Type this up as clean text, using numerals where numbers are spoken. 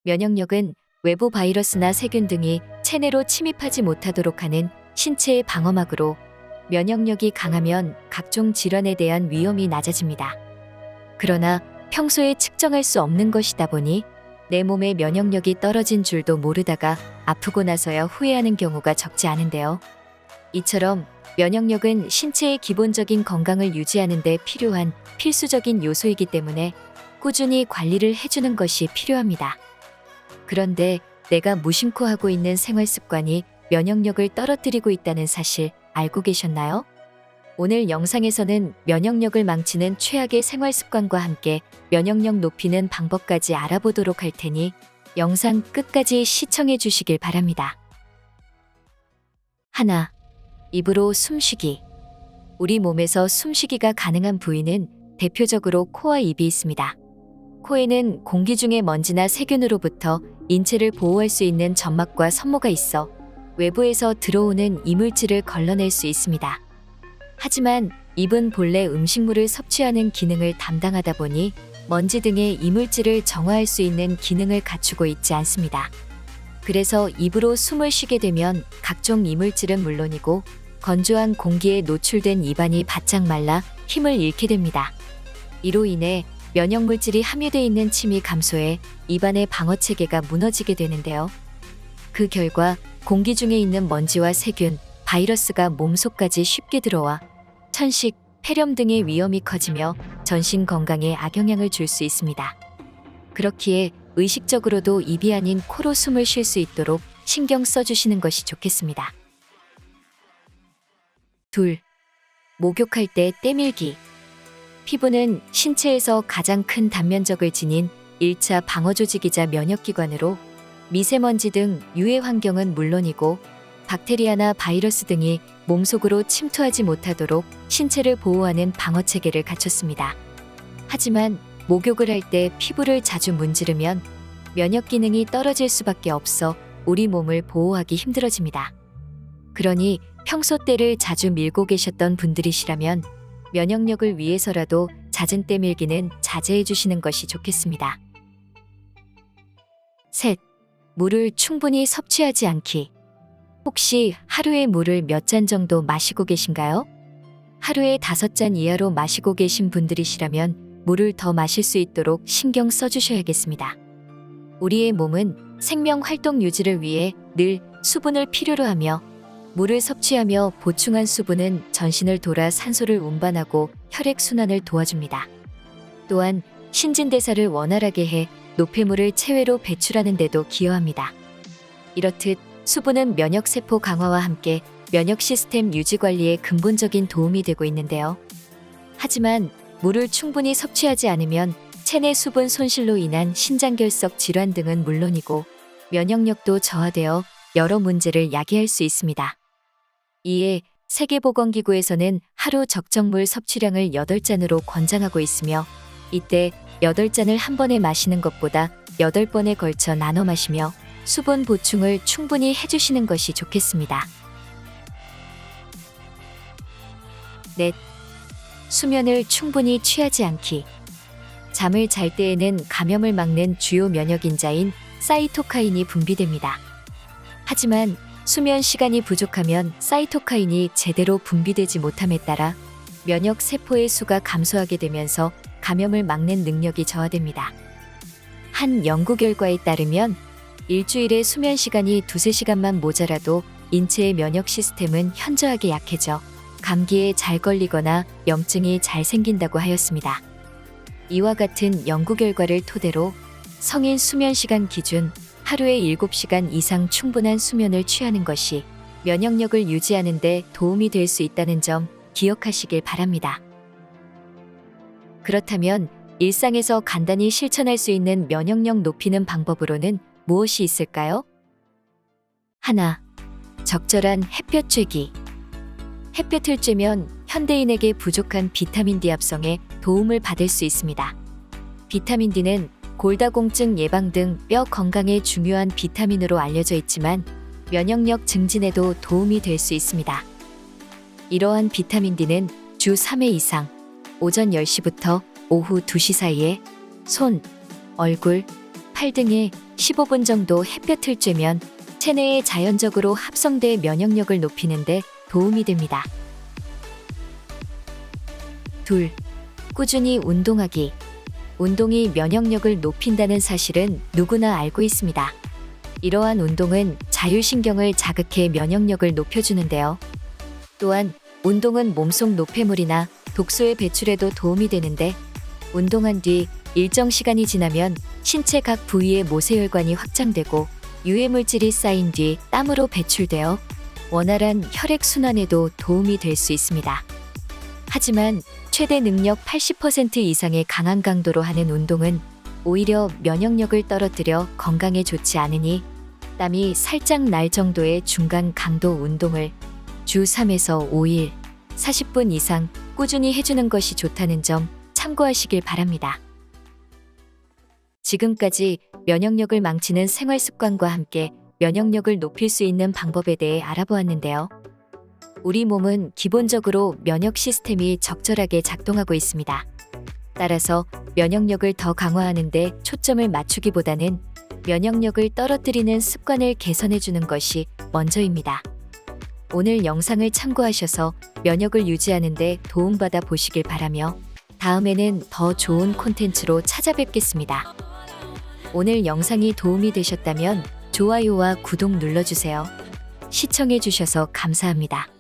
면역력은 외부 바이러스나 세균 등이 체내로 침입하지 못하도록 하는 신체의 방어막으로, 면역력이 강하면 각종 질환에 대한 위험이 낮아집니다. 그러나 평소에 측정할 수 없는 것이다 보니 내 몸의 면역력이 떨어진 줄도 모르다가 아프고 나서야 후회하는 경우가 적지 않은데요. 이처럼 면역력은 신체의 기본적인 건강을 유지하는 데 필요한 필수적인 요소이기 때문에 꾸준히 관리를 해주는 것이 필요합니다. 그런데 내가 무심코 하고 있는 생활 습관이 면역력을 떨어뜨리고 있다는 사실 알고 계셨나요? 오늘 영상에서는 면역력을 망치는 최악의 생활 습관과 함께 면역력 높이는 방법까지 알아보도록 할 테니 영상 끝까지 시청해 주시길 바랍니다. 하나, 입으로 숨쉬기. 우리 몸에서 숨쉬기가 가능한 부위는 대표적으로 코와 입이 있습니다. 코에는 공기 중의 먼지나 세균으로부터 인체를 보호할 수 있는 점막과 섬모가 있어 외부에서 들어오는 이물질을 걸러낼 수 있습니다. 하지만 입은 본래 음식물을 섭취하는 기능을 담당하다 보니 먼지 등의 이물질을 정화할 수 있는 기능을 갖추고 있지 않습니다. 그래서 입으로 숨을 쉬게 되면 각종 이물질은 물론이고 건조한 공기에 노출된 입안이 바짝 말라 힘을 잃게 됩니다. 이로 인해 면역물질이 함유되어 있는 침이 감소해 입안의 방어체계가 무너지게 되는데요. 그 결과 공기 중에 있는 먼지와 세균, 바이러스가 몸속까지 쉽게 들어와 천식, 폐렴 등의 위험이 커지며 전신 건강에 악영향을 줄 수 있습니다. 그렇기에 의식적으로도 입이 아닌 코로 숨을 쉴 수 있도록 신경 써주시는 것이 좋겠습니다. 둘, 목욕할 때 때밀기. 피부는 신체에서 가장 큰 단면적을 지닌 1차 방어조직이자 면역기관으로 미세먼지 등 유해 환경은 물론이고 박테리아나 바이러스 등이 몸속으로 침투하지 못하도록 신체를 보호하는 방어체계를 갖췄습니다. 하지만 목욕을 할 때 피부를 자주 문지르면 면역 기능이 떨어질 수밖에 없어 우리 몸을 보호하기 힘들어집니다. 그러니 평소 때를 자주 밀고 계셨던 분들이시라면 면역력을 위해서라도 잦은 때밀기는 자제해 주시는 것이 좋겠습니다. 셋, 물을 충분히 섭취하지 않기. 혹시 하루에 물을 몇 잔 정도 마시고 계신가요? 하루에 5잔 이하로 마시고 계신 분들이시라면 물을 더 마실 수 있도록 신경 써주셔야겠습니다. 우리의 몸은 생명 활동 유지를 위해 늘 수분을 필요로 하며 물을 섭취하며 보충한 수분은 전신을 돌아 산소를 운반하고 혈액순환을 도와줍니다. 또한 신진대사를 원활하게 해 노폐물을 체외로 배출하는 데도 기여합니다. 이렇듯 수분은 면역세포 강화와 함께 면역 시스템 유지 관리에 근본적인 도움이 되고 있는데요. 하지만 물을 충분히 섭취하지 않으면 체내 수분 손실로 인한 신장결석 질환 등은 물론이고 면역력도 저하되어 여러 문제를 야기할 수 있습니다. 이에 세계보건기구에서는 하루 적정 물 섭취량을 8잔으로 권장하고 있으며 이때 8잔을 한 번에 마시는 것보다 8번에 걸쳐 나눠 마시며 수분 보충을 충분히 해주시는 것이 좋겠습니다. 넷, 수면을 충분히 취하지 않기. 잠을 잘 때에는 감염을 막는 주요 면역인자인 사이토카인이 분비됩니다. 하지만 수면 시간이 부족하면 사이토카인이 제대로 분비되지 못함에 따라 면역 세포의 수가 감소하게 되면서 감염을 막는 능력이 저하됩니다. 한 연구 결과에 따르면 일주일에 수면 시간이 2~3시간만 모자라도 인체의 면역 시스템은 현저하게 약해져 감기에 잘 걸리거나 염증이 잘 생긴다고 하였습니다. 이와 같은 연구 결과를 토대로 성인 수면 시간 기준 하루에 7시간 이상 충분한 수면을 취하는 것이 면역력을 유지하는 데 도움이 될 수 있다는 점 기억하시길 바랍니다. 그렇다면 일상에서 간단히 실천할 수 있는 면역력 높이는 방법으로는 무엇이 있을까요? 하나, 적절한 햇볕 쬐기. 햇볕을 쬐면 현대인에게 부족한 비타민 D 합성에 도움을 받을 수 있습니다. 비타민 D는 골다공증 예방 등 뼈 건강에 중요한 비타민으로 알려져 있지만 면역력 증진에도 도움이 될 수 있습니다. 이러한 비타민 D는 주 3회 이상 오전 10시부터 오후 2시 사이에 손, 얼굴, 팔 등에 15분 정도 햇볕을 쬐면 체내에 자연적으로 합성돼 면역력을 높이는데 도움이 됩니다. 2. 꾸준히 운동하기. 운동이 면역력을 높인다는 사실은 누구나 알고 있습니다. 이러한 운동은 자율신경을 자극해 면역력을 높여주는데요. 또한 운동은 몸속 노폐물이나 독소의 배출에도 도움이 되는데, 운동한 뒤 일정 시간이 지나면 신체 각 부위의 모세혈관이 확장되고 유해물질이 쌓인 뒤 땀으로 배출되어 원활한 혈액순환에도 도움이 될 수 있습니다. 하지만 최대 능력 80% 이상의 강한 강도로 하는 운동은 오히려 면역력을 떨어뜨려 건강에 좋지 않으니, 땀이 살짝 날 정도의 중간 강도 운동을 주 3에서 5일, 40분 이상 꾸준히 해주는 것이 좋다는 점 참고하시길 바랍니다. 지금까지 면역력을 망치는 생활 습관과 함께 면역력을 높일 수 있는 방법에 대해 알아보았는데요. 우리 몸은 기본적으로 면역 시스템이 적절하게 작동하고 있습니다. 따라서 면역력을 더 강화하는 데 초점을 맞추기보다는 면역력을 떨어뜨리는 습관을 개선해주는 것이 먼저입니다. 오늘 영상을 참고하셔서 면역을 유지하는 데 도움받아 보시길 바라며, 다음에는 더 좋은 콘텐츠로 찾아뵙겠습니다. 오늘 영상이 도움이 되셨다면 좋아요와 구독 눌러주세요. 시청해주셔서 감사합니다.